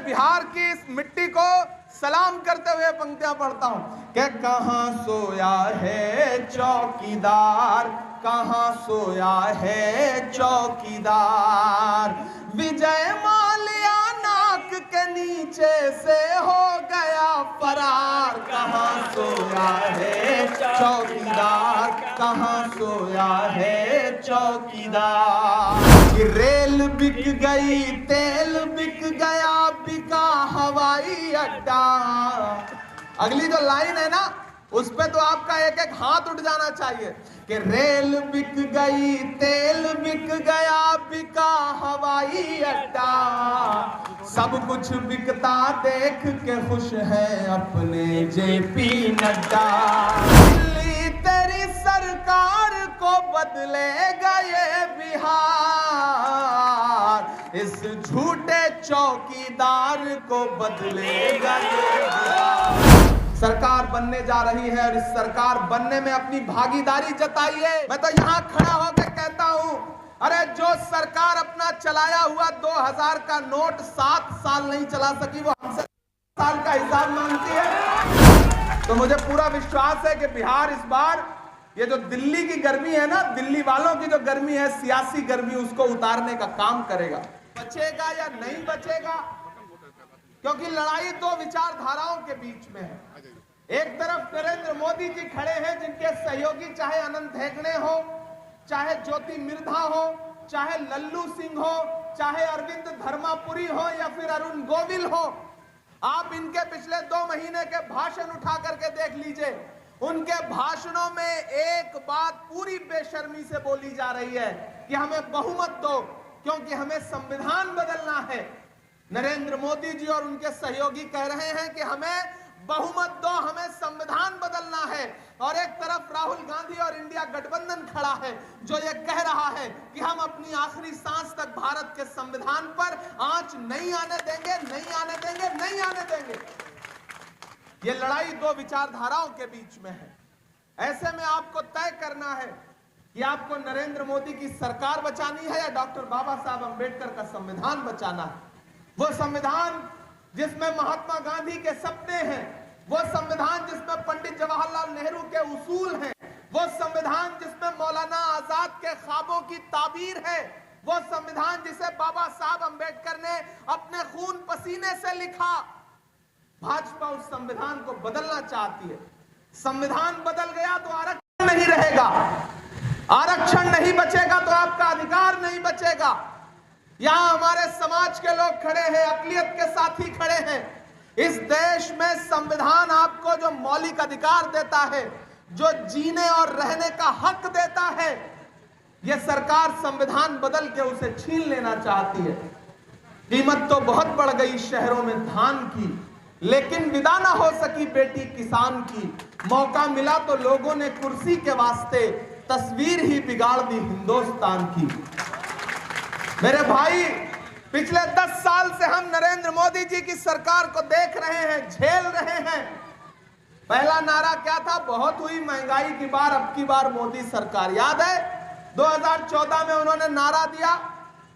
बिहार की इस मिट्टी को सलाम करते हुए पंक्तियां पढ़ता हूं कि कहां सोया है चौकीदार, कहां सोया है चौकीदार, विजय माल्या नाक के नीचे से हो गया फरार, कहां सोया है चौकीदार, कहां सोया है चौकीदार। रेल बिक गई, तेल बिक गया, बिका हवाई अड्डा। अगली जो लाइन है ना, उस पे तो आपका एक एक हाथ उठ जाना चाहिए कि रेल बिक गई, तेल बिक गया, बिका हवाई अड्डा, सब कुछ बिकता देख के खुश है अपने जेपी नड्डा। दिल्ली तेरी सरकार को बदलेगा ये बिहार, इस झूठे चौकीदार को बदलेगा ये बिहार। सरकार बनने जा रही है और इस सरकार बनने में अपनी भागीदारी जताइए। मैं तो यहां खड़ा होकर कहता हूं, अरे जो सरकार अपना चलाया हुआ 2000 का नोट 7 साल नहीं चला सकी, वो हमसे साल का हिसाब मांगती है। तो मुझे पूरा विश्वास है कि बिहार इस बार ये जो दिल्ली की गर्मी है ना, दिल्ली वालों की जो गर्मी है, सियासी गर्मी, उसको उतारने का काम करेगा। बचेगा या नहीं बचेगा, क्योंकि लड़ाई दो विचारधाराओं के बीच में है। एक तरफ नरेंद्र मोदी जी खड़े हैं, जिनके सहयोगी चाहे अनंत हेगड़े हो, चाहे ज्योति मिर्धा हो, चाहे लल्लू सिंह हो, चाहे अरविंद धर्मापुरी हो या फिर अरुण गोविल हो। आप इनके पिछले 2 महीने के भाषण उठा करके देख लीजिए। उनके भाषणों में एक बात पूरी बेशर्मी से बोली जा रही है कि हमें बहुमत दो, क्योंकि हमें संविधान बदलना है। नरेंद्र मोदी जी और उनके सहयोगी कह रहे हैं कि हमें बहुमत दो, हमें संविधान बदलना है। और एक तरफ राहुल गांधी और इंडिया गठबंधन खड़ा है, जो ये कह रहा है कि हम अपनी आखिरी सांस तक भारत के संविधान पर आंच नहीं आने देंगे, नहीं आने देंगे, नहीं आने देंगे। ये लड़ाई दो विचारधाराओं के बीच में है। ऐसे में आपको तय करना है कि आपको नरेंद्र मोदी की सरकार बचानी है या डॉक्टर बाबा साहब अंबेडकर का संविधान बचाना है। वो संविधान जिसमें महात्मा गांधी के सपने हैं, वो संविधान जिसमें पंडित जवाहरलाल नेहरू के उसूल हैं, वो संविधान जिसमें मौलाना आजाद के ख्वाबों की ताबीर है, वो संविधान जिसे बाबा साहब अंबेडकर ने अपने खून पसीने से लिखा। भाजपा उस संविधान को बदलना चाहती है। संविधान बदल गया तो आरक्षण नहीं रहेगा, आरक्षण नहीं बचेगा तो आपका अधिकार नहीं बचेगा। यहां हमारे समाज के लोग खड़े हैं, अकलियत के साथी खड़े हैं। इस देश में संविधान आपको जो मौलिक अधिकार देता है, जो जीने और रहने का हक देता है, यह सरकार संविधान बदल के उसे छीन लेना चाहती है। कीमत तो बहुत बढ़ गई शहरों में धान की, लेकिन विदा ना हो सकी बेटी किसान की। मौका मिला तो लोगों ने कुर्सी के वास्ते तस्वीर ही बिगाड़ दी हिंदुस्तान की। मेरे भाई, पिछले 10 साल से हम नरेंद्र मोदी जी की सरकार को देख रहे हैं, झेल रहे हैं। पहला नारा क्या था? बहुत हुई महंगाई की बार, अब की बार मोदी सरकार। याद है 2014 में उन्होंने नारा दिया।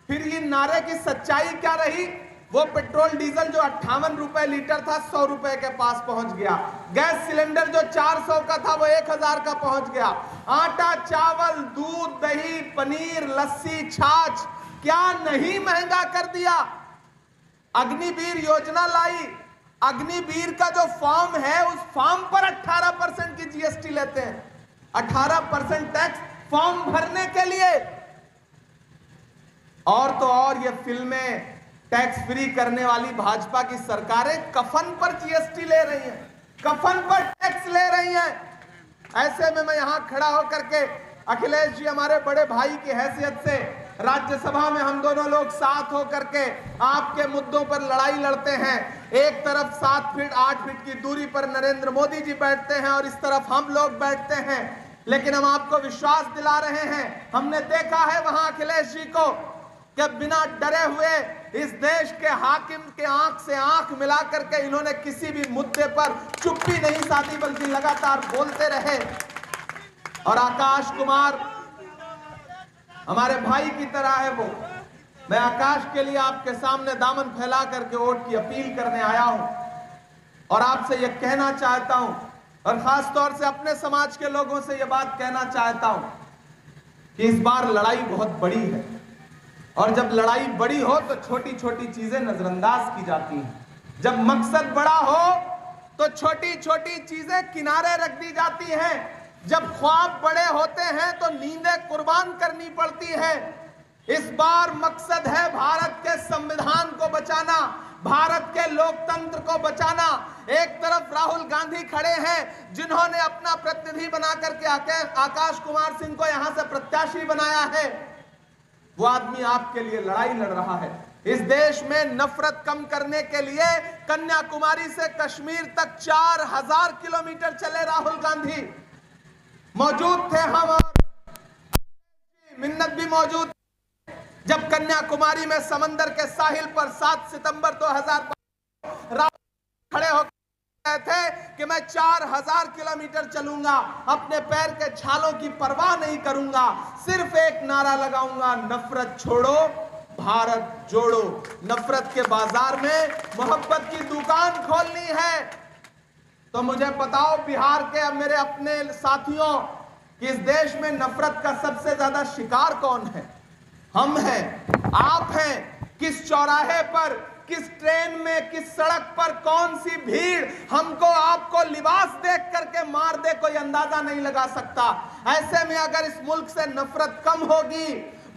फिर ये नारे की सच्चाई क्या रही? वो पेट्रोल डीजल जो 58 रुपए लीटर था, 100 रुपए के पास पहुंच गया। गैस सिलेंडर जो 400 का था, वो 1000 का पहुंच गया। आटा, चावल, दूध, दही, पनीर, लस्सी, छाछ, क्या नहीं महंगा कर दिया। अग्निवीर योजना लाई। अग्निवीर का जो फॉर्म है, उस फॉर्म पर 18% की जीएसटी लेते हैं। 18% टैक्स फॉर्म भरने के लिए। और तो और ये फिल्में टैक्स फ्री करने वाली भाजपा की सरकारें कफन पर जीएसटी ले रही हैं, कफन पर टैक्स ले रही हैं। ऐसे में मैं यहां खड़ा होकर के अखिलेश जी, हमारे बड़े भाई की हैसियत से, राज्यसभा में हम दोनों लोग साथ होकर के आपके मुद्दों पर लड़ाई लड़ते हैं। एक तरफ 7 फीट 8 फीट की दूरी पर नरेंद्र मोदी जी बैठते हैं और इस तरफ हम लोग बैठते हैं, लेकिन हम आपको विश्वास दिला रहे हैं। हमने देखा है वहां अखिलेश जी को कि बिना डरे हुए इस देश के हाकिम के आंख से आंख मिला करके इन्होंने किसी भी मुद्दे पर चुप्पी नहीं साधी, बल्कि लगातार बोलते रहे। और आकाश कुमार हमारे भाई की तरह है, मैं आकाश के लिए आपके सामने दामन फैला करके वोट की अपील करने आया हूं और आपसे यह कहना चाहता हूं और खास तौर से अपने समाज के लोगों से यह बात कहना चाहता हूं कि इस बार लड़ाई बहुत बड़ी है और जब लड़ाई बड़ी हो तो छोटी छोटी चीजें नजरअंदाज की जाती हैं। जब मकसद बड़ा हो तो छोटी छोटी चीजें किनारे रख दी जाती हैं। जब ख्वाब बड़े होते हैं तो नींदें कुर्बान करनी पड़ती है। इस बार मकसद है भारत के संविधान को बचाना, भारत के लोकतंत्र को बचाना। एक तरफ राहुल गांधी खड़े हैं जिन्होंने अपना प्रतिनिधि बना करके आकाश कुमार सिंह को यहां से प्रत्याशी बनाया है। वो आदमी आपके लिए लड़ाई लड़ रहा है। इस देश में नफरत कम करने के लिए कन्याकुमारी से कश्मीर तक 4000 किलोमीटर चले राहुल गांधी। मौजूद थे हम और मिन्नत भी मौजूद जब कन्याकुमारी में समंदर के साहिल पर 7 सितंबर 2005 खड़े होकर कहे थे कि मैं 4000 किलोमीटर चलूंगा, अपने पैर के छालों की परवाह नहीं करूंगा, सिर्फ एक नारा लगाऊंगा, नफरत छोड़ो भारत जोड़ो। नफरत के बाजार में मोहब्बत की दुकान खोलनी है। तो मुझे बताओ बिहार के मेरे अपने साथियों कि इस देश में नफरत का सबसे ज्यादा शिकार कौन है? हम हैं, आप हैं। किस चौराहे पर, किस ट्रेन में, किस सड़क पर कौन सी भीड़ हमको आपको लिबास देख करके मार दे कोई अंदाजा नहीं लगा सकता। ऐसे में अगर इस मुल्क से नफरत कम होगी,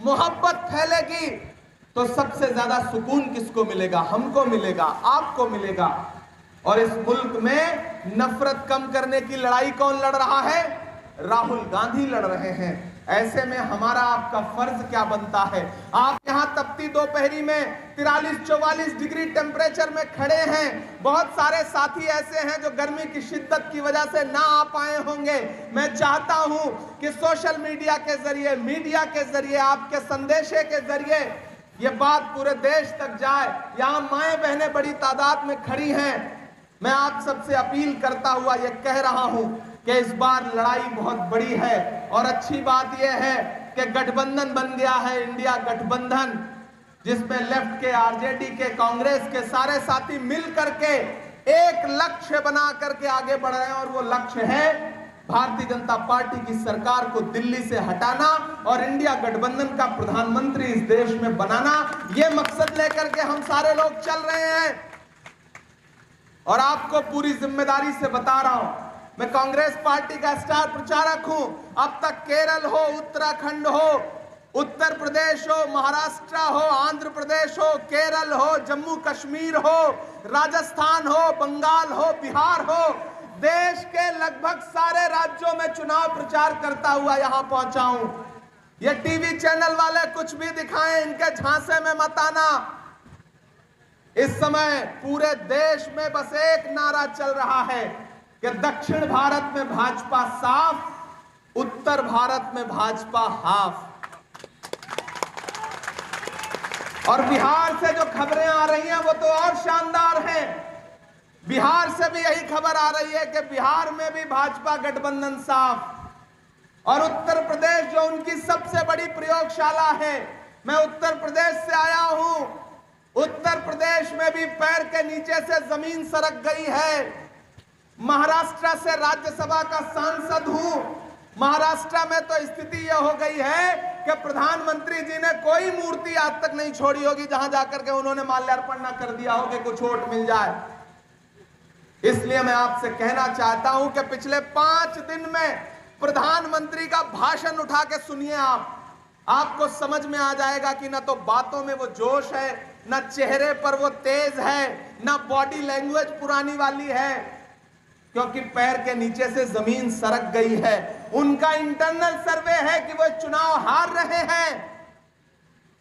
मोहब्बत फैलेगी तो सबसे ज्यादा सुकून किसको मिलेगा? हमको मिलेगा, आपको मिलेगा। और इस मुल्क में नफरत कम करने की लड़ाई कौन लड़ रहा है? राहुल गांधी लड़ रहे हैं। ऐसे में हमारा आपका फर्ज क्या बनता है? आप यहां तपती दोपहरी में 43-44 डिग्री टेम्परेचर में खड़े हैं। बहुत सारे साथी ऐसे हैं जो गर्मी की शिद्दत की वजह से ना आ पाए होंगे। मैं चाहता हूं कि सोशल मीडिया के जरिए, मीडिया के जरिए, आपके संदेशे के जरिए ये बात पूरे देश तक जाए। यहां माएं बहनें बड़ी तादाद में खड़ी हैं। मैं आप सबसे अपील करता हुआ ये कह रहा हूं कि इस बार लड़ाई बहुत बड़ी है और अच्छी बात यह है कि गठबंधन बन गया है, इंडिया गठबंधन, जिसमें लेफ्ट के, आरजेडी के, कांग्रेस के सारे साथी मिल करके एक लक्ष्य बना करके आगे बढ़ रहे हैं और वो लक्ष्य है भारतीय जनता पार्टी की सरकार को दिल्ली से हटाना और इंडिया गठबंधन का प्रधानमंत्री इस देश में बनाना। ये मकसद लेकर के हम सारे लोग चल रहे हैं और आपको पूरी जिम्मेदारी से बता रहा हूं, मैं कांग्रेस पार्टी का स्टार प्रचारक हूं। अब तक केरल हो, उत्तराखंड हो, उत्तर प्रदेश हो, महाराष्ट्र हो, आंध्र प्रदेश हो, केरल हो, जम्मू कश्मीर हो, राजस्थान हो, बंगाल हो, बिहार हो, देश के लगभग सारे राज्यों में चुनाव प्रचार करता हुआ यहां पहुंचा हूं। ये टीवी चैनल वाले कुछ भी दिखाएं, इनके झांसे में मत आना। इस समय पूरे देश में बस एक नारा चल रहा है कि दक्षिण भारत में भाजपा साफ, उत्तर भारत में भाजपा हाफ। और बिहार से जो खबरें आ रही हैं वो तो और शानदार हैं। बिहार से भी यही खबर आ रही है कि बिहार में भी भाजपा गठबंधन साफ। और उत्तर प्रदेश जो उनकी सबसे बड़ी प्रयोगशाला है, मैं उत्तर प्रदेश से आया हूं। उत्तर प्रदेश में भी पैर के नीचे से जमीन सरक गई है। महाराष्ट्र से राज्यसभा का सांसद हूं। महाराष्ट्र में तो स्थिति यह हो गई है कि प्रधानमंत्री जी ने कोई मूर्ति आज तक नहीं छोड़ी होगी जहां जाकर के उन्होंने माल्यार्पण ना कर दिया हो कि कुछ वोट मिल जाए। इसलिए मैं आपसे कहना चाहता हूं कि पिछले 5 दिन में प्रधानमंत्री का भाषण उठा के सुनिए आपको समझ में आ जाएगा कि ना तो बातों में वो जोश है, ना चेहरे पर वो तेज है, ना बॉडी लैंग्वेज पुरानी वाली है, क्योंकि पैर के नीचे से जमीन सरक गई है। उनका इंटरनल सर्वे है कि वो चुनाव हार रहे हैं।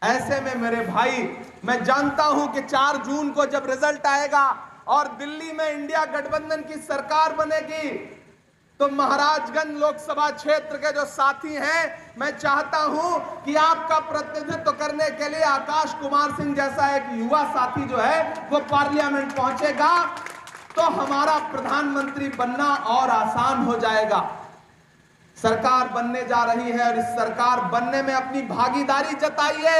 ऐसे में मेरे भाई, मैं जानता हूं कि 4 जून को जब रिजल्ट आएगा और दिल्ली में इंडिया गठबंधन की सरकार बनेगी तो महाराजगंज लोकसभा क्षेत्र के जो साथी हैं, मैं चाहता हूं कि आपका प्रतिनिधित्व करने के लिए आकाश कुमार सिंह जैसा एक युवा साथी जो है वो पार्लियामेंट पहुंचेगा तो हमारा प्रधानमंत्री बनना और आसान हो जाएगा। सरकार बनने जा रही है और इस सरकार बनने में अपनी भागीदारी जताइए।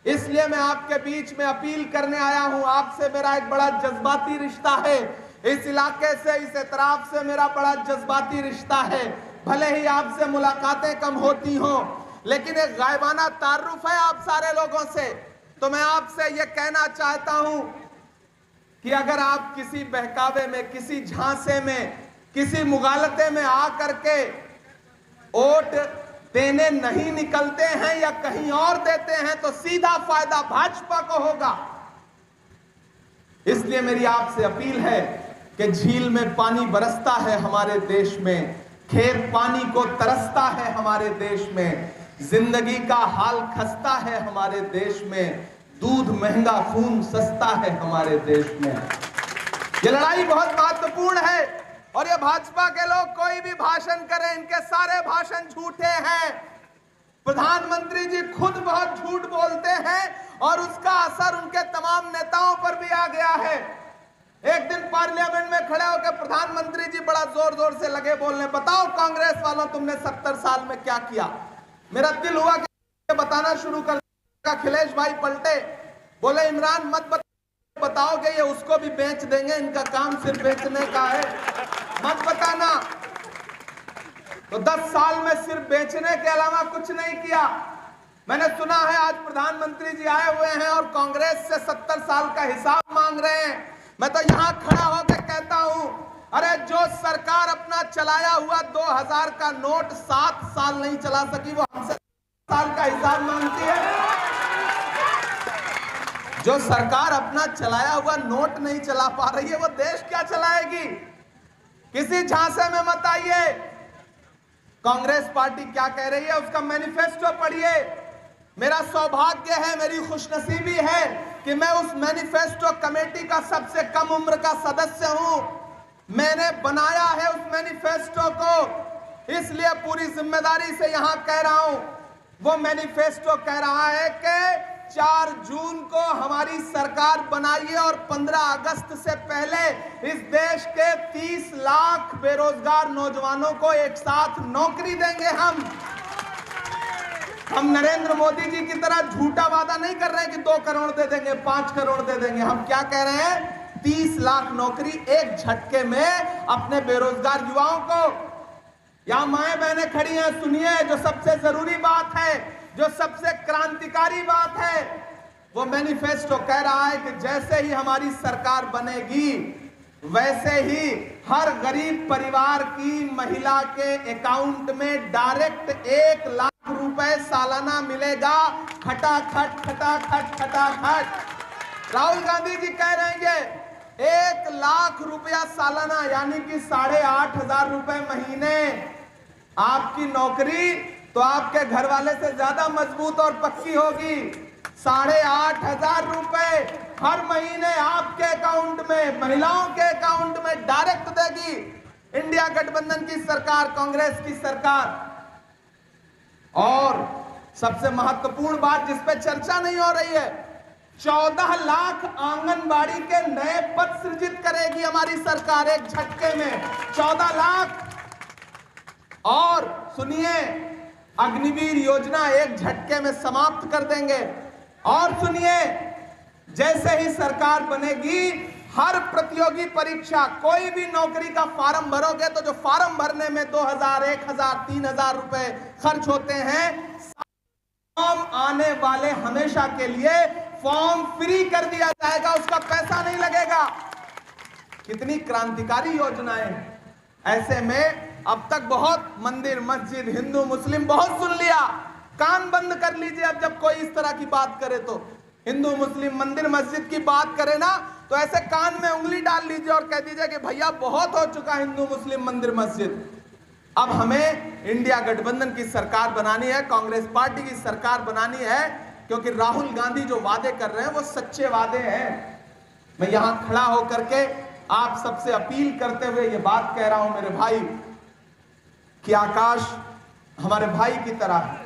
इसलिए मैं आपके बीच में अपील करने आया हूं। आपसे मेरा एक बड़ा जज्बाती रिश्ता है, इस इलाके से, इस एतराफ से मेरा बड़ा जज्बाती रिश्ता है। भले ही आपसे मुलाकातें कम होती हों, लेकिन एक गायबाना तारुफ है आप सारे लोगों से। तो मैं आपसे यह कहना चाहता हूं कि अगर आप किसी बहकावे में, किसी झांसे में, किसी मुगालते में आकर के वोट देने नहीं निकलते हैं या कहीं और देते हैं, तो सीधा फायदा भाजपा को होगा। इसलिए मेरी आपसे अपील है कि झील में पानी बरसता है हमारे देश में, खेत पानी को तरसता है हमारे देश में, जिंदगी का हाल खस्ता है हमारे देश में, दूध महंगा खून सस्ता है हमारे देश में। ये लड़ाई बहुत महत्वपूर्ण है और ये भाजपा के लोग कोई भी भाषण करें, इनके सारे भाषण झूठे हैं। प्रधानमंत्री जी खुद बहुत झूठ बोलते हैं और उसका असर उनके तमाम नेताओं पर भी आ गया है। एक दिन पार्लियामेंट में खड़े होकर प्रधानमंत्री जी बड़ा जोर जोर से लगे बोलने, बताओ कांग्रेस वालों तुमने 70 साल में क्या किया। मेरा दिल हुआ कि बताना शुरू कर दिया। अखिलेश भाई पलटे, बोले इमरान मत बताओगे, ये उसको भी बेच देंगे, इनका काम सिर्फ बेचने का है, मत बताना। तो 10 साल में सिर्फ बेचने के अलावा कुछ नहीं किया। मैंने सुना है आज प्रधानमंत्री जी आए हुए हैं और कांग्रेस से 70 साल का हिसाब मांग रहे हैं। मैं तो यहां खड़ा होकर कहता हूं, अरे जो सरकार अपना चलाया हुआ 2000 का नोट 7 साल नहीं चला सकी, वो हमसे 7 साल का हिसाब मांगती है। जो सरकार अपना चलाया हुआ नोट नहीं चला पा रही है, वो देश क्या चलाएगी। किसी झांसे में मत आइए। कांग्रेस पार्टी क्या कह रही है उसका मैनिफेस्टो पढ़िए। मेरा सौभाग्य है, मेरी खुशनसीबी है कि मैं उस मैनिफेस्टो कमेटी का सबसे कम उम्र का सदस्य हूं। मैंने बनाया है उस मैनिफेस्टो को, इसलिए पूरी जिम्मेदारी से यहां कह रहा हूं। वो मैनिफेस्टो कह रहा है कि 4 जून को हमारी सरकार बनाइए और 15 अगस्त से पहले इस देश के 30 लाख बेरोजगार नौजवानों को एक साथ नौकरी देंगे। हम नरेंद्र मोदी जी की तरह झूठा वादा नहीं कर रहे हैं कि 2 करोड़ दे देंगे, 5 करोड़ दे देंगे। हम क्या कह रहे हैं, 30 लाख नौकरी एक झटके में अपने बेरोजगार युवाओं को। यहां माएं बहनें खड़ी हैं, सुनिए, जो सबसे जरूरी बात है, जो सबसे क्रांतिकारी बात है, वो मैनिफेस्टो कह रहा है कि जैसे ही हमारी सरकार बनेगी, वैसे ही हर गरीब परिवार की महिला के अकाउंट में डायरेक्ट 1 लाख रुपए सालाना मिलेगा। खटाखट खटाखट खटाखट। राहुल गांधी जी कह रहे हैं 1 लाख रुपया सालाना, यानी कि 8,500 रुपए महीने। आपकी नौकरी तो आपके घर वाले से ज्यादा मजबूत और पक्की होगी। 8,500 रुपए हर महीने आपके अकाउंट में, महिलाओं के अकाउंट में डायरेक्ट देगी इंडिया गठबंधन की सरकार, कांग्रेस की सरकार। और सबसे महत्वपूर्ण बात जिस पे चर्चा नहीं हो रही है, 14 लाख आंगनबाड़ी के नए पद सृजित करेगी हमारी सरकार एक झटके में। 14 लाख। और सुनिए, अग्निवीर योजना एक झटके में समाप्त कर देंगे। और सुनिए, जैसे ही सरकार बनेगी, हर प्रतियोगी परीक्षा, कोई भी नौकरी का फॉर्म भरोगे तो जो फॉर्म भरने में 2000, 1000, 3000 रुपए खर्च होते हैं, फॉर्म आने वाले हमेशा के लिए फॉर्म फ्री कर दिया जाएगा, उसका पैसा नहीं लगेगा। कितनी क्रांतिकारी योजनाएं। ऐसे में अब तक बहुत मंदिर मस्जिद हिंदू मुस्लिम बहुत सुन लिया, कान बंद कर लीजिए। अब जब कोई इस तरह की बात करे, तो हिंदू मुस्लिम मंदिर मस्जिद की बात करे ना, तो ऐसे कान में उंगली डाल लीजिए और कह दीजिए कि भैया बहुत हो चुका हिंदू मुस्लिम मंदिर मस्जिद। अब हमें इंडिया गठबंधन की सरकार बनानी है, कांग्रेस पार्टी की सरकार बनानी है, क्योंकि राहुल गांधी जो वादे कर रहे हैं वो सच्चे वादे हैं। मैं यहां खड़ा होकर के आप सबसे अपील करते हुए ये बात कह रहा हूं मेरे भाई, कि आकाश हमारे भाई की तरह है,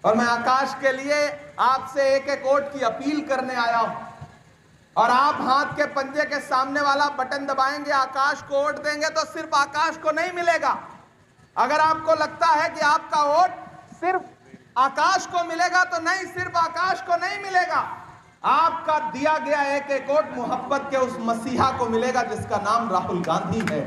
और मैं आकाश के लिए आपसे एक एक वोट की अपील करने आया हूं। और आप हाथ के पंजे के सामने वाला बटन दबाएंगे, आकाश को वोट देंगे, तो सिर्फ आकाश को नहीं मिलेगा। अगर आपको लगता है कि आपका वोट सिर्फ आकाश को मिलेगा तो नहीं, सिर्फ आकाश को नहीं मिलेगा, आपका दिया गया एक एक वोट मोहब्बत के उस मसीहा को मिलेगा जिसका नाम राहुल गांधी है।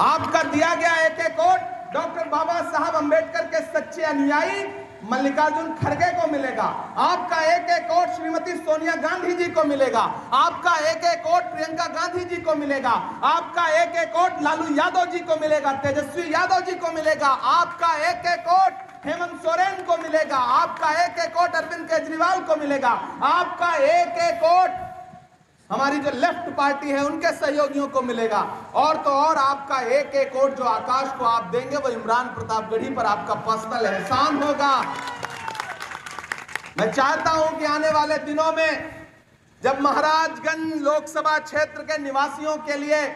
आपका दिया गया एक एक वोट डॉक्टर बाबा साहब अंबेडकर के सच्चे अनुयायी मल्लिकार्जुन खड़गे को मिलेगा। आपका एक एक वोट श्रीमती सोनिया गांधी जी को मिलेगा। आपका एक एक वोट प्रियंका गांधी जी को मिलेगा। आपका एक एक वोट लालू यादव जी को मिलेगा, तेजस्वी यादव जी को मिलेगा। आपका एक एक वोट हेमंत सोरेन को मिलेगा। आपका एक एक वोट अरविंद केजरीवाल को मिलेगा। आपका एक एक वोट हमारी जो लेफ्ट पार्टी है उनके सहयोगियों को मिलेगा। और तो और आपका एक एक वोट जो आकाश को आप देंगे वो इमरान प्रतापगढ़ी पर आपका पर्सनल एहसान होगा। मैं चाहता हूं कि आने वाले दिनों में जब महाराजगंज लोकसभा क्षेत्र के निवासियों के लिए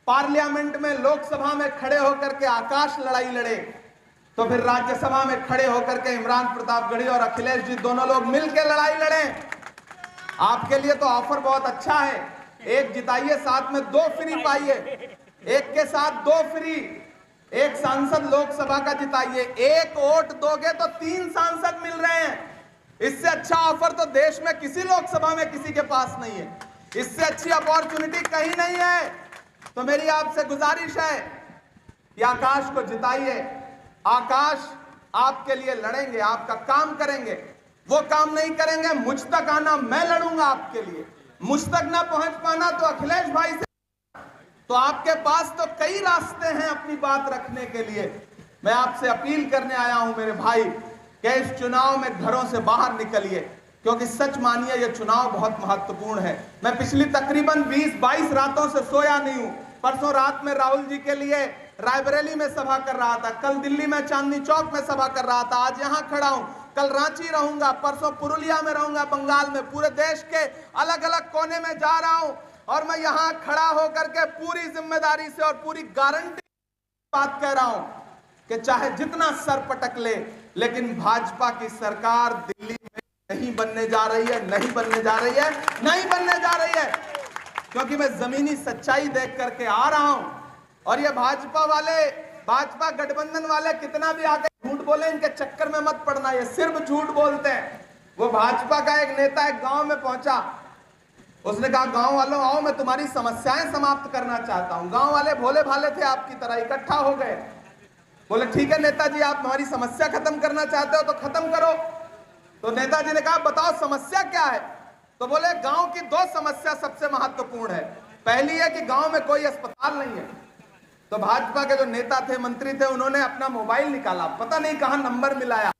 पार्लियामेंट में लोकसभा में खड़े होकर के आकाश लड़ाई लड़े, तो फिर राज्यसभा में खड़े होकर के इमरान प्रतापगढ़ी और अखिलेश जी दोनों लोग मिलकर लड़ाई लड़ें। आपके लिए तो ऑफर बहुत अच्छा है, एक जिताइए साथ में 2 फ्री पाइए, एक के साथ 2 फ्री, एक सांसद लोकसभा का जिताइए, एक वोट दोगे तो 3 सांसद मिल रहे हैं। इससे अच्छा ऑफर तो देश में किसी लोकसभा में किसी के पास नहीं है, इससे अच्छी अपॉर्चुनिटी कहीं नहीं है। तो मेरी आपसे गुजारिश है कि आकाश को जिताइए। आकाश आपके लिए लड़ेंगे, आपका काम करेंगे। वो काम नहीं करेंगे, मुझ तक आना, मैं लड़ूंगा आपके लिए। मुझ तक ना पहुंच पाना तो अखिलेश भाई से, तो आपके पास तो कई रास्ते हैं अपनी बात रखने के लिए। मैं आपसे अपील करने आया हूं मेरे भाई कि इस चुनाव में घरों से बाहर निकलिए, क्योंकि सच मानिए यह चुनाव बहुत महत्वपूर्ण है। मैं पिछली तकरीबन 20-22 रातों से सोया नहीं हूं। परसों रात में राहुल जी के लिए रायबरेली में सभा कर रहा था, कल दिल्ली में चांदनी चौक में सभा कर रहा था, आज यहां खड़ा हूं, कल रांची रहूंगा, परसों पुरुलिया में रहूंगा, बंगाल में, पूरे देश के अलग अलग कोने में जा रहा हूं। और मैं यहां खड़ा होकर के पूरी जिम्मेदारी से और पूरी गारंटी बात कह रहा हूं कि चाहे जितना सर पटक ले, लेकिन भाजपा की सरकार दिल्ली में नहीं बनने जा रही है, नहीं बनने जा रही है, नहीं बनने जा रही है। क्योंकि मैं जमीनी सच्चाई देख करके आ रहा हूं। और ये भाजपा वाले, भाजपा गठबंधन वाले कितना भी आके झूठ बोले, इनके चक्कर में मत पड़ना, ये सिर्फ झूठ बोलते हैं। वो भाजपा का एक नेता एक गांव में पहुंचा, उसने कहा गांव वालों आओ, मैं तुम्हारी समस्याएं समाप्त करना चाहता हूं। गांव वाले भोले भाले थे, आपकी तरह इकट्ठा हो गए। बोले ठीक है नेताजी, आप हमारी समस्या खत्म करना चाहते हो तो खत्म करो। तो नेताजी ने कहा बताओ समस्या क्या है। तो बोले गांव की 2 समस्या सबसे महत्वपूर्ण है। पहली है कि गांव में कोई अस्पताल नहीं है। तो भाजपा के जो नेता थे, मंत्री थे, उन्होंने अपना मोबाइल निकाला, पता नहीं कहां नंबर मिलाया,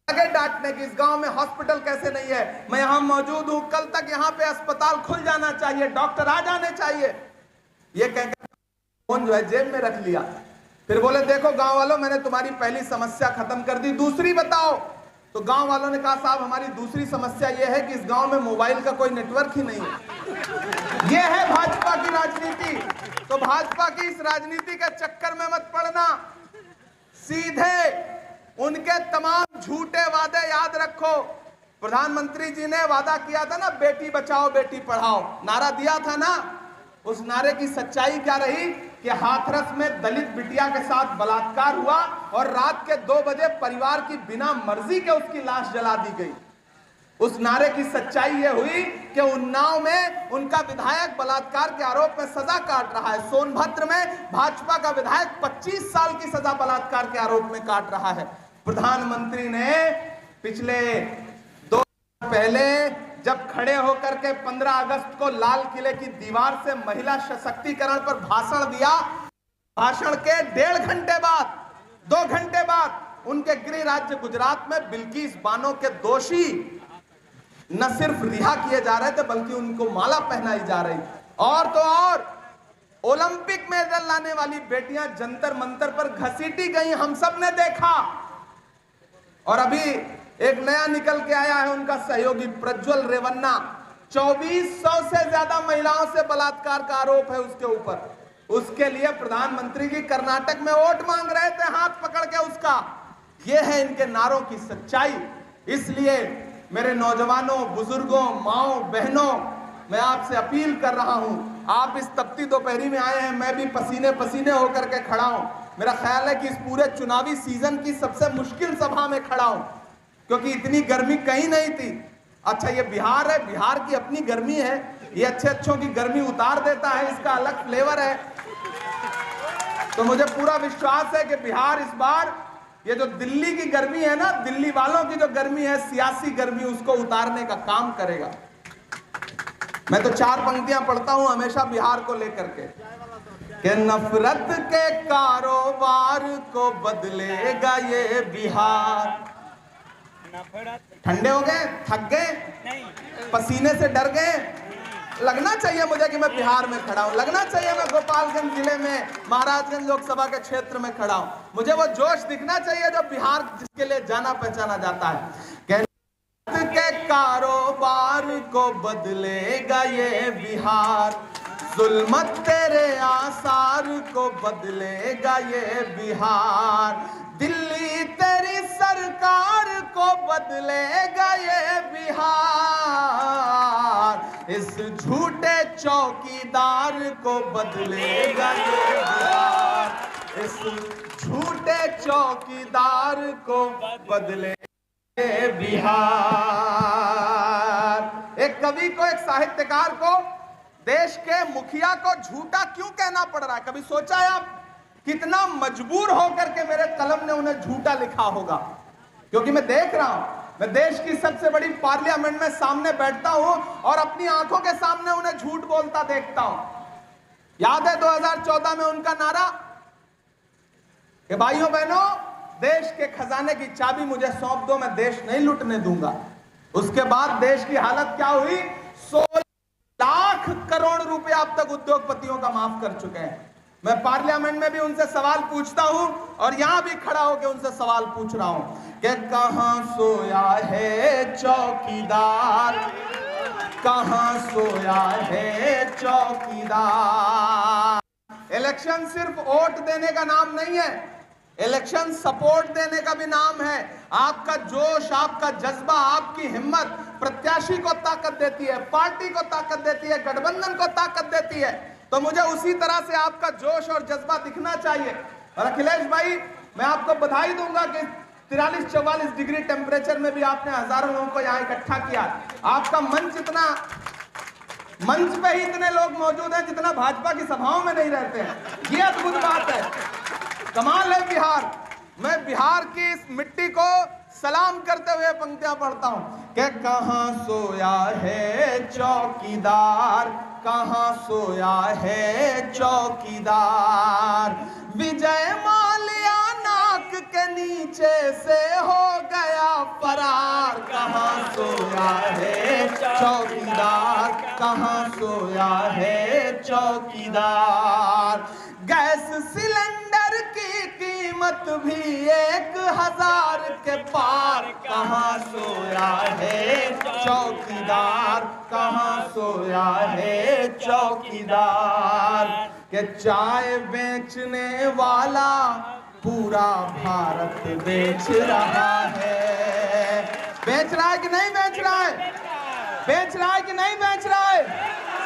आगे डांटने की इस गांव में हॉस्पिटल कैसे नहीं है, मैं यहां मौजूद हूं, कल तक यहां पे अस्पताल खुल जाना चाहिए, डॉक्टर आ जाने चाहिए। ये कहकर फोन जो है जेब में रख लिया। फिर बोले देखो गांव वालों, मैंने तुम्हारी पहली समस्या खत्म कर दी, दूसरी बताओ। तो गांव वालों ने कहा साहब हमारी दूसरी समस्या यह है कि इस गांव में मोबाइल का कोई नेटवर्क ही नहीं है। यह है भाजपा की राजनीति। तो भाजपा की इस राजनीति के चक्कर में मत पड़ना, सीधे उनके तमाम झूठे वादे याद रखो। प्रधानमंत्री जी ने वादा किया था ना, बेटी बचाओ बेटी पढ़ाओ, नारा दिया था ना, उस नारे की सच्चाई क्या रही कि हाथरस में दलित बिटिया के साथ बलात्कार हुआ और रात के 2 बजे परिवार की बिना मर्जी के उसकी लाश जला दी गई। उस नारे की सच्चाई यह हुई कि उन्नाव में उनका विधायक बलात्कार के आरोप में सजा काट रहा है। सोनभद्र में भाजपा का विधायक 25 साल की सजा बलात्कार के आरोप में काट रहा है। प्रधानमंत्री ने पिछले 2 पहले जब खड़े होकर के 15 अगस्त को लाल किले की दीवार से महिला सशक्तिकरण पर भाषण दिया, भाषण के 1.5 घंटे बाद, 2 घंटे बाद उनके गृह राज्य गुजरात में बिल्किस बानो के दोषी न सिर्फ रिहा किए जा रहे थे बल्कि उनको माला पहनाई जा रही। और तो और ओलंपिक मेडल लाने वाली बेटियां जंतर मंतर पर घसीटी गई, हम सब ने देखा। और अभी एक नया निकल के आया है उनका सहयोगी प्रज्वल रेवन्ना, 2400 से ज्यादा महिलाओं से बलात्कार का आरोप है उसके ऊपर। उसके लिए प्रधानमंत्री जी कर्नाटक में वोट मांग रहे थे हाथ पकड़ के उसका। यह है इनके नारों की सच्चाई। इसलिए मेरे नौजवानों, बुजुर्गों, माओ, बहनों, मैं आपसे अपील कर रहा हूं, आप इस तपती दोपहरी में आए हैं, मैं भी पसीने पसीने होकर के खड़ा हूं। मेरा ख्याल है कि इस पूरे चुनावी सीजन की सबसे मुश्किल सभा में खड़ा हूं, क्योंकि इतनी गर्मी कहीं नहीं थी। अच्छा ये बिहार है, बिहार की अपनी गर्मी है, ये अच्छे अच्छों की गर्मी उतार देता है, इसका अलग फ्लेवर है। तो मुझे पूरा विश्वास है कि बिहार इस बार ये जो दिल्ली की गर्मी है ना, दिल्ली वालों की जो गर्मी है, सियासी गर्मी, उसको उतारने का काम करेगा। मैं तो 4 पंक्तियां पढ़ता हूं हमेशा बिहार को लेकर के कि नफरत के कारोबार को बदलेगा ये बिहार। ठंडे हो गए, थक गए, पसीने से डर गए? लगना चाहिए मुझे कि मैं बिहार में खड़ा हूं, लगना चाहिए मैं गोपालगंज जिले में महाराजगंज लोकसभा के क्षेत्र में खड़ा हूं। मुझे वो जोश दिखना चाहिए जो बिहार जिसके लिए जाना पहचाना जाता है। के कारोबार को बदलेगा ये बिहार, जुल्मत तेरे आसार को बदलेगा ये बिहार, दिल्ली तेरी सरकार को बदलेगा ये बिहार, इस झूठे चौकीदार को बदलेगा ये बिहार, इस झूठे चौकीदार को बदले बिहार। एक कवि को, एक साहित्यकार को देश के मुखिया को झूठा क्यों कहना पड़ रहा है? कभी सोचा है आप कितना मजबूर होकर के मेरे कलम ने उन्हें झूठा लिखा होगा? क्योंकि मैं देख रहा हूं, मैं देश की सबसे बड़ी पार्लियामेंट में सामने बैठता हूं और अपनी आंखों के सामने उन्हें झूठ बोलता देखता हूं। याद है 2014 में उनका नारा कि भाइयों बहनों, देश के खजाने की चाबी मुझे सौंप दो, मैं देश नहीं लूटने दूंगा। उसके बाद देश की हालत क्या हुई? 16 लाख करोड़ रुपए अब तक उद्योगपतियों का माफ कर चुके हैं। मैं पार्लियामेंट में भी उनसे सवाल पूछता हूं और यहां भी खड़ा होकर उनसे सवाल पूछ रहा हूं कि कहां सोया है चौकीदार, कहां सोया है चौकीदार। इलेक्शन सिर्फ वोट देने का नाम नहीं है, इलेक्शन सपोर्ट देने का भी नाम है। आपका जोश, आपका जज्बा, आपकी हिम्मत प्रत्याशी को ताकत देती है, पार्टी को ताकत देती है, गठबंधन को ताकत देती है। तो मुझे उसी तरह से आपका जोश और जज्बा दिखना चाहिए। और अखिलेश भाई, मैं आपको बधाई दूंगा कि 43-44 डिग्री टेम्परेचर में भी आपने हजारों लोगों को यहाँ इकट्ठा किया। आपका मंच इतना, मंच पे ही इतने लोग मौजूद हैं जितना भाजपा की सभाओं में नहीं रहते हैं। ये अद्भुत बात है, कमाल है बिहार। मैं बिहार की इस मिट्टी को सलाम करते हुए पंक्तियां पढ़ता हूं कि कहां सोया है चौकीदार, कहां सोया है चौकीदार, विजय माल्या नाक के नीचे से हो गया फरार, कहां सोया है चौकीदार, कहां सोया है चौकीदार, गैस सिलेंडर की कीमत भी 1000 के पार, कहां सोया है चौकीदार, कहां सोया है चौकीदार, के चाय बेचने वाला पूरा भारत बेच रहा है। बेच रहा है कि नहीं बेच रहा है? बेच रहा है कि नहीं बेच रहा है?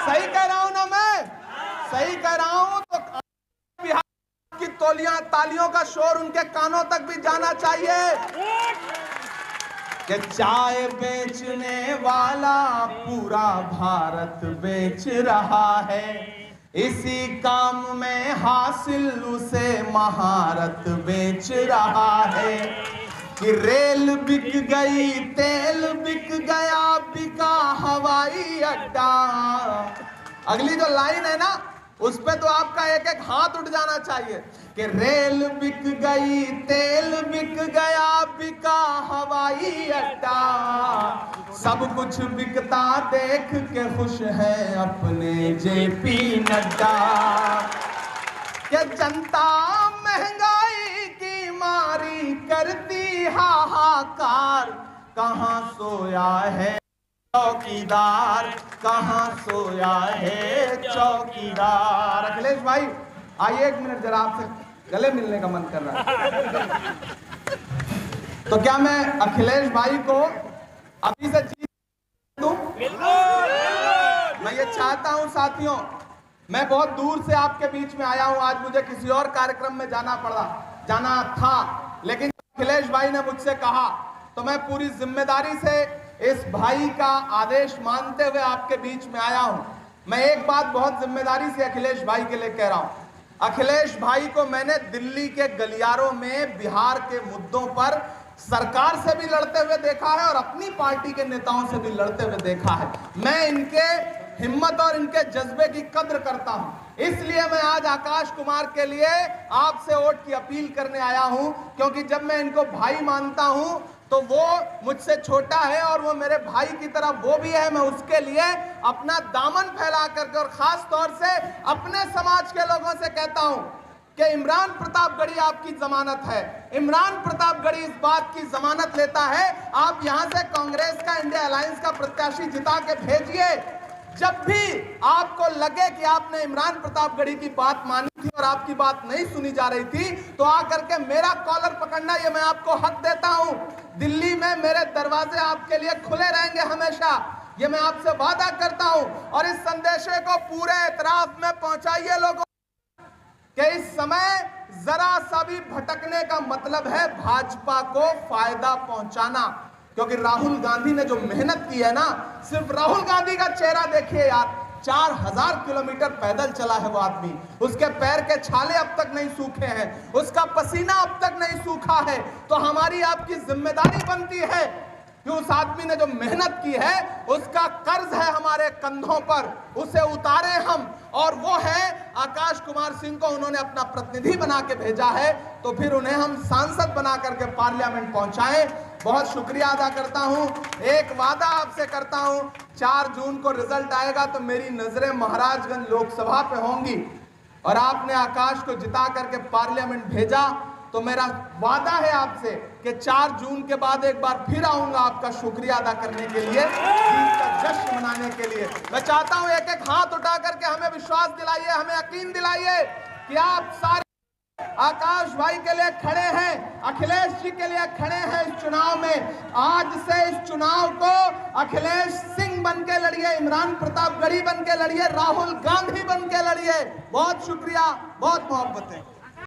सही कह रहा हूं ना मैं? सही कह रहा हूं तो बिहार की तोलियां, तालियों का शोर उनके कानों तक भी जाना चाहिए कि चाय बेचने वाला पूरा भारत बेच रहा है, इसी काम में हासिल उसे महारत बेच रहा है, कि रेल बिक गई, तेल बिक गया, बिका हवाई अड्डा। अगली जो लाइन है ना, उस पे तो आपका एक एक हाथ उठ जाना चाहिए कि रेल बिक गई, तेल बिक गया, बिका हवाई अड्डा, सब कुछ बिकता देख के खुश है अपने जेपी नड्डा, कि जनता महंगाई की मारी करती हाहाकार, कहां सोया है चौकीदार, कहां सोया है चौकीदार। अखिलेश भाई आइए 1 मिनट, जरा आपसे गले मिलने का मन कर रहा है। तो क्या मैं अखिलेश भाई को अभी से जीत दूं? मैं ये चाहता हूं साथियों, मैं बहुत दूर से आपके बीच में आया हूं, आज मुझे किसी और कार्यक्रम में जाना था, लेकिन अखिलेश भाई ने मुझसे कहा तो मैं पूरी जिम्मेदारी से इस भाई का आदेश मानते हुए आपके बीच में आया हूं। मैं एक बात बहुत जिम्मेदारी से अखिलेश भाई के लिए कह रहा हूं। अखिलेश भाई को मैंने दिल्ली के गलियारों में बिहार के मुद्दों पर सरकार से भी लड़ते हुए देखा है और अपनी पार्टी के नेताओं से भी लड़ते हुए देखा है। मैं इनके हिम्मत और इनके जज्बे की कद्र करता हूं। इसलिए मैं आज आकाश कुमार के लिए आपसे वोट की अपील करने आया हूं, क्योंकि जब मैं इनको भाई मानता हूं तो वो मुझसे छोटा है और वो मेरे भाई की तरह वो भी है। मैं उसके लिए अपना दामन फैला करके और खास तौर से अपने समाज के लोगों से कहता हूं कि इमरान प्रतापगढ़ी आपकी जमानत है। इमरान प्रतापगढ़ी इस बात की जमानत लेता है, आप यहां से कांग्रेस का, इंडिया अलायंस का प्रत्याशी जिता के भेजिए। जब भी आपको लगे कि आपने इमरान प्रतापगढ़ी की बात मानी थी और आपकी बात नहीं सुनी जा रही थी, तो आकर के मेरा कॉलर पकड़ना, ये मैं आपको हक देता हूं। दिल्ली में मेरे दरवाजे आपके लिए खुले रहेंगे हमेशा, ये मैं आपसे वादा करता हूं। और इस संदेशे को पूरे एतराफ में पहुंचाइए लोगों कि इस समय जरा सा भी भटकने का मतलब है भाजपा को फायदा पहुंचाना। क्योंकि राहुल गांधी ने जो मेहनत की है ना, सिर्फ राहुल गांधी का चेहरा देखिए यार, 4000 किलोमीटर पैदल चला है वो आदमी, उसके पैर के छाले अब तक नहीं सूखे हैं, उसका पसीना अब तक नहीं सूखा है। तो हमारी आपकी जिम्मेदारी बनती है कि उस आदमी ने जो मेहनत की है उसका कर्ज है हमारे कंधों पर, उसे उतारे हम। और वो है आकाश कुमार सिंह को उन्होंने अपना प्रतिनिधि बना के भेजा है, तो फिर उन्हें हम सांसद बना करके पार्लियामेंट पहुंचाएं। बहुत शुक्रिया अदा करता हूं। एक वादा आपसे करता हूं, 4 जून को रिजल्ट आएगा तो मेरी नजरें महाराजगंज लोकसभा पे होंगी और आपने आकाश को जिता करके पार्लियामेंट भेजा, तो मेरा वादा है आपसे कि 4 जून के बाद एक बार फिर आऊंगा आपका शुक्रिया अदा करने के लिए, जीत का जश्न मनाने के लिए। मैं चाहता हूं एक एक हाथ उठा करके हमें विश्वास दिलाइए, हमें यकीन दिलाइए कि आप सारे आकाश भाई के लिए खड़े हैं, अखिलेश जी के लिए खड़े हैं इस चुनाव में। आज से इस चुनाव को अखिलेश सिंह बन के लड़िए, इमरान प्रतापगढ़ी बन के लड़िए, राहुल गांधी बन के लड़िए। बहुत शुक्रिया, बहुत मोहब्बतें।